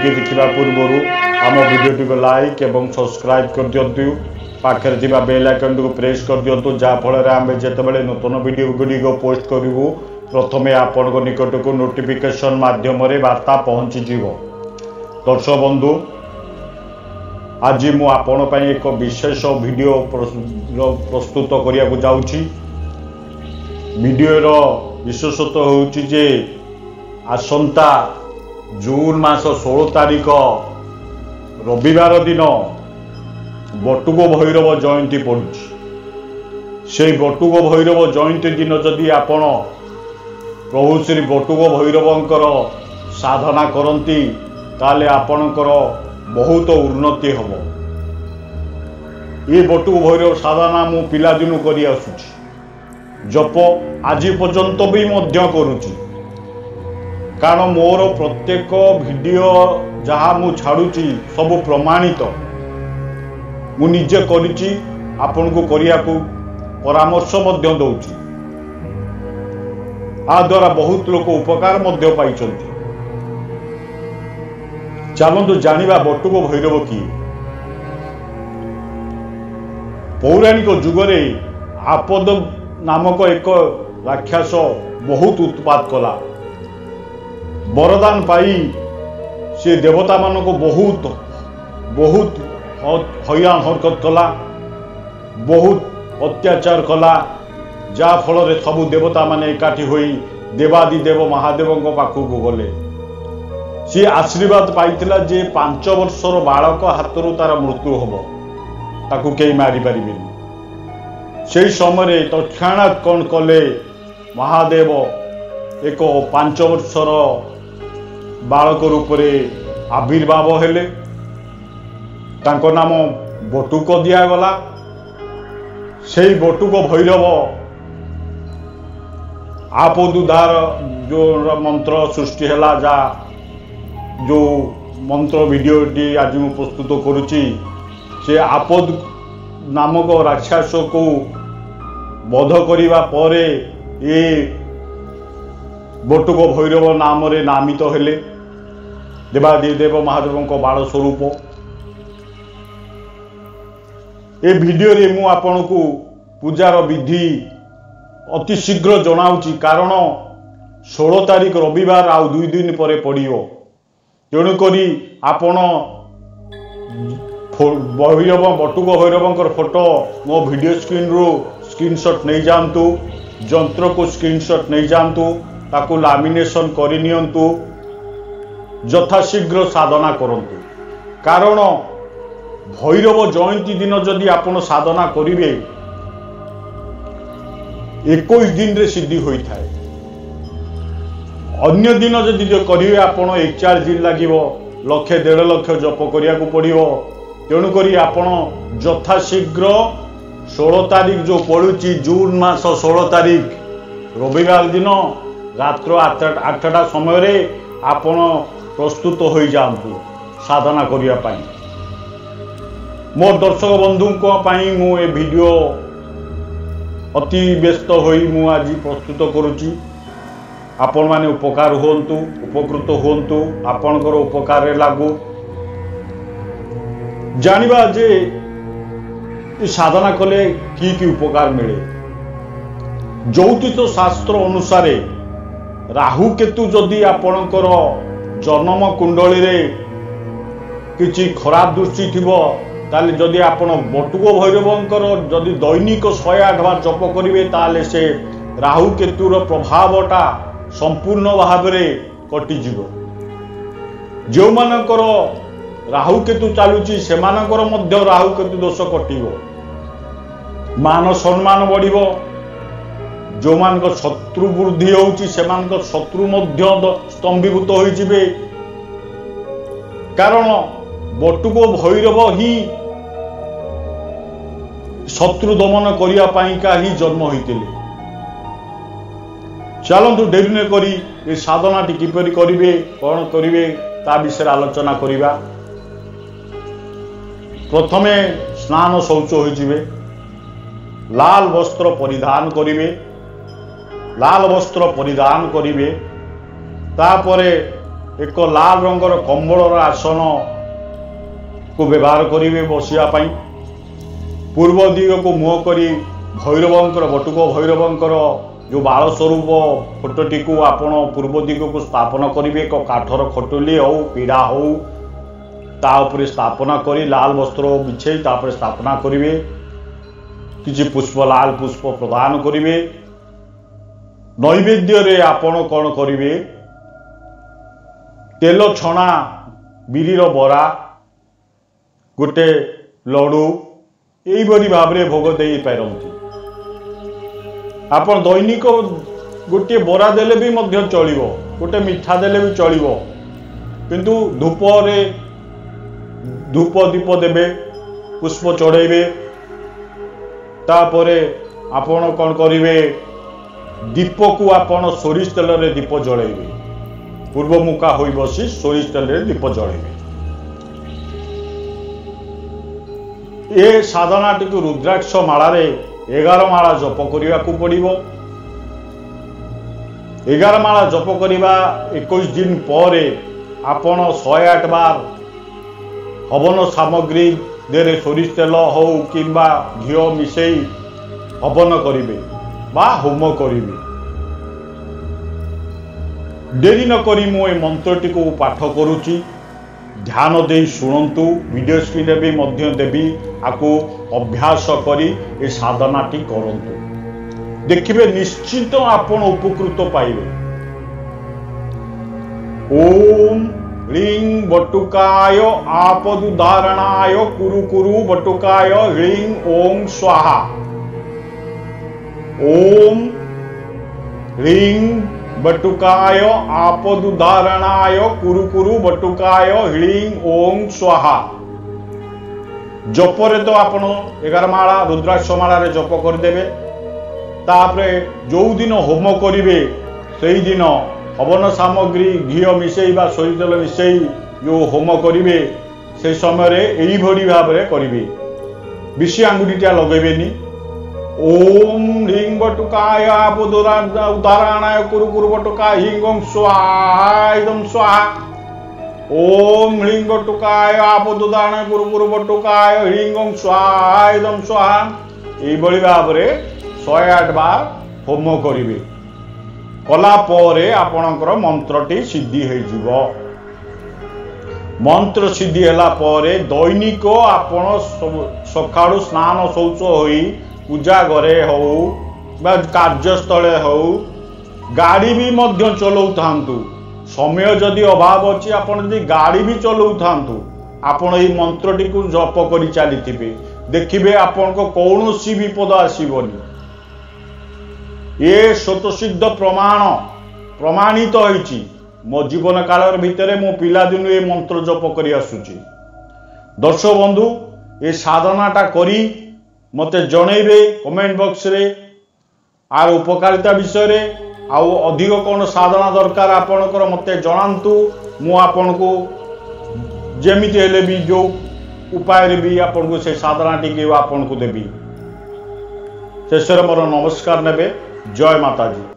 की देखा पूर्व आम वीडियो को लाइक और सब्सक्राइब कर दिंतु पाखे थी बेल आइकन को प्रेस कर दिंतु जहाँफल आम जिते नूतन वीडियो गुड़िक पोस्ट करूँ प्रथमे आपण निकट को नोटिफिकेशन माध्यम वार्ता पहुँची। दर्शक बंधु आज मु आपण पर एक विशेष वीडियो प्रस्तुत करने को जाऊँगी। वीडियोर विशेषत्व होउछि जे आसंता जून मास 16 तारिख रविवार दिन बटुक भैरव जयंती पड़ुछि। से बटुक भैरव जयंती दिन जदि आपण प्रभु श्री बटुक भैरवंकर साधना करती ताले आपणकर बहुत उन्नति हम। ये बटुक भैरव साधना मु पिला दिनु करि आसुछि, जप आज पर्यंत भी मध्य करुछि। कारण मोर प्रत्येक वीडियो जहाँ मु छाड़ुछि सब प्रमाणित मु निजे करिछि, आपन को करिया को परामर्श मध्य दउछि। आ द्वारा बहुत लोक उपकार मध्य पाइछन्ति। चलतु जानिबा बटुक भैरव किए। पौराणिक जुगरे आपद नामक एक राक्षस बहुत उत्पात कला। वरदान पाई से देवता मान को बहुत बहुत हैरान हरकत कला, बहुत अत्याचार कला। जा फल सबु देवता माने एकाठी होई देवादिदेव महादेव पाखक गले। सी आशीर्वाद पाइतिला जे 5 वर्षर बालक हाथरू तार मृत्यु हम, ताकू कई मारी पारिबेनी। से समय तत्क्षणात कौन कले महादेव एक 5 वर्षर बालक रूप में आविर्भाव हेले। तांको नाम बटुक दियागला। से बटुक भैरव आपदुदार जो मंत्र सृष्टि है, जा जो मंत्र वीडियोटी आज मैं प्रस्तुत करुच्ची, से आपद नामक राक्षस को वध करने पर ये बटुक भैरव नाम रे नामित हेले देवादिदेव महादेव को बाल स्वरूप। ए वीडियो रे मु आपन को पूजार विधि अति शीघ्र जनाऊँगी। कारण 16 तारिख रविवार आउ 2 दिन पर पड़ो। तेणुक आपण भैरव बटुक भैरवंकर फोटो मो वीडियो स्क्रीन रू स्क्रीनशॉट नहीं जातु, जंत्र को स्क्रीनशॉट नहीं जातु, ताकू लामिनेशन करनियंतु, यथाशीघ्र साधना करंतु। कारण भैरव जयंती दिन जदि आपण साधना करिवे 21 दिन रे सिद्धि होइथाय। अन्य दिन जदि करिवे आपण 1-4 दिन लागिवो, 1,00,000-1.5 लाख जप करिया को पड़िवो। तेणुक आपण यथाशीघ्र 16 तारिख जो पड़ुची जून मास 16 तारिख रविवार दिन रात्र 8टा समय रे आपण प्रस्तुत हो जातु साधना करिया पाई। मोर दर्शक बंधु मु ए वीडियो अति व्यस्त होई मु आज प्रस्तुत करुची। आपण माने उपकार होंतु, उपकृत होंतु, आपणकर उपकार लागू। जानिबा जे साधना कले की उपकार मिले। ज्योतिष शास्त्र अनुसार राहु केतु जदि आपणकर जन्म कुंडली रे किछि खराब दृष्टि थिबो, ताले जदि आपण बटुक भैरवंकर जदि दैनिक 108 बार जप करिवे, ताले से राहु केतुर प्रभावटा संपूर्ण भाव में कटिଯିव। जो मानकर राहु केतु चलुची से मानकर मध्य राहु केतु दोष कटिव, मान सम्मान बढ़िव। जो मान शत्रु वृद्धि होउची से मान शत्रु मध्य स्तंभीभूत हो जिवे। कारण बटुक भैरव ही शत्रु दमन करिया पाई का ही जन्म होइतिले। चलतु डेरी न करी ये साधना किपरि करिवे, कौन करिवे ता विषय आलोचना करिबा। प्रथमे स्नान शौच होइजिवे, लाल वस्त्र परिधान करिवे, लाल वस्त्र परिधान करिवे। तापरे एक लाल रंगर कंबलर आसन को व्यवहार करेंगे बसिया पूर्व दिग को मुह करी भैरवंकर बटुक भैरवंकर जो बाल स्वरूप फोटोटी को आपण पूर्व दिग को स्थापन करेंगे। एक काठर खटुली हो पीड़ा हो तापर स्थापना करी लाल वस्त्र बिछे तापर स्थापना करेंगे। किसी पुष्प लाल पुष्प प्रदान करेंगे। नैवेद्य रे आपण कौन करेंगे तेल छणा बिरीर बरा गोटे लडू यही भाव में भोग दे पारती। आपण दैनिक गोटे बरा देले भी मध्य चलिबो गोटे मिठा देले भी चलिबो किंतु धूप रे धूप दीप देबे पुष्प चढ़ेबे तापरे आपण कौन करेंगे दीप को आपण सोरिष तेल रे दीप जळेबे पूर्व मुखा होई बसी सोरिष तेल रे दीप जळेबे। ए साधनाटी को रुद्राक्ष मालारे 11 माला जप करने को पड़ो। 11 माला जप करवा 21 दिन पर आपण 108 बार हवन सामग्री देरे सोरिष तेल हो कि घी मिसई हवन करेंगे बा होम करेंगे। डेरी न करी मु मंत्रटी को पाठ करुच्ची ध्यान दे शुणु वीडियो स्क्रीन भी मध्य देवी आपको अभ्यास करी ए साधनाटी करंतु देखिए निश्चित आपण उपकृत पाइबे। ओम ह्रीं बटुकाय आपदुदारणाय कुरु कुरु बटुकाय ह्रीं ओं स्वाहा। ओम ह्रीं बटुकाय आपदुदारणाय कुरु कुरु बटुकाय ह्रीं ओं स्वाहा। जपरे तो आपण 11 माला रुद्राक्ष माला रे जप करदेबे। तापरे जो दिन होम करिवे सेही दिन हवन सामग्री घी मिसई बा सोरिष तेल मिसई जो होम करिवे से समय रे एई भडी भाव रे करिवे। विषी आंगुठीटा लगेबेनी। ओम ह्रीं बटुकाय आपदुदारणाय कुरु कुरु बटुकाय ह्रीं ओं स्वाहा इदं स्वाहा। ओम ह्रीं बटुकाय आपदुदारणाय कुरु कुरु बटुकाय ह्रीं ओं स्वाहा इदं स्वाहा। एई भली भाव रे 108 बार होम करिवे। कला परे आपणकर मंत्रटी सिद्धि हो जिवो। मंत्र सिद्धि हला परे दैनिक आपण सकाळु स्नान शौच होई पूजा घरे हो बा कार्यस्थले हो गाड़ी भी मध्य चलाऊ थांतु। समय जदि अभाव अच्छी आपण जदि गाड़ी भी चलाऊ थांतु आपण एई मंत्रटी को जप करी चलीथिबे देखिबे आपण को कौनसी विपद आसीबनी। ये स्वतसिद्ध प्रमाणित होईची मो जीवन काल भितर मो पिला दिन ए मंत्र जप करी आसुची। दर्शक बंधु ए साधनाटा करी मते जणेबे कमेंट बॉक्स रे आर उपकारिता विषय रे आउ अधिक कौन साधना दरकार आपणकर मते जणांतु मु आपण को जेमिति हेले भी जो उपाय रे भी आपण को से साधना टिके आपण को देबी। शेषर मोर नमस्कार नेबे। जय माता जी।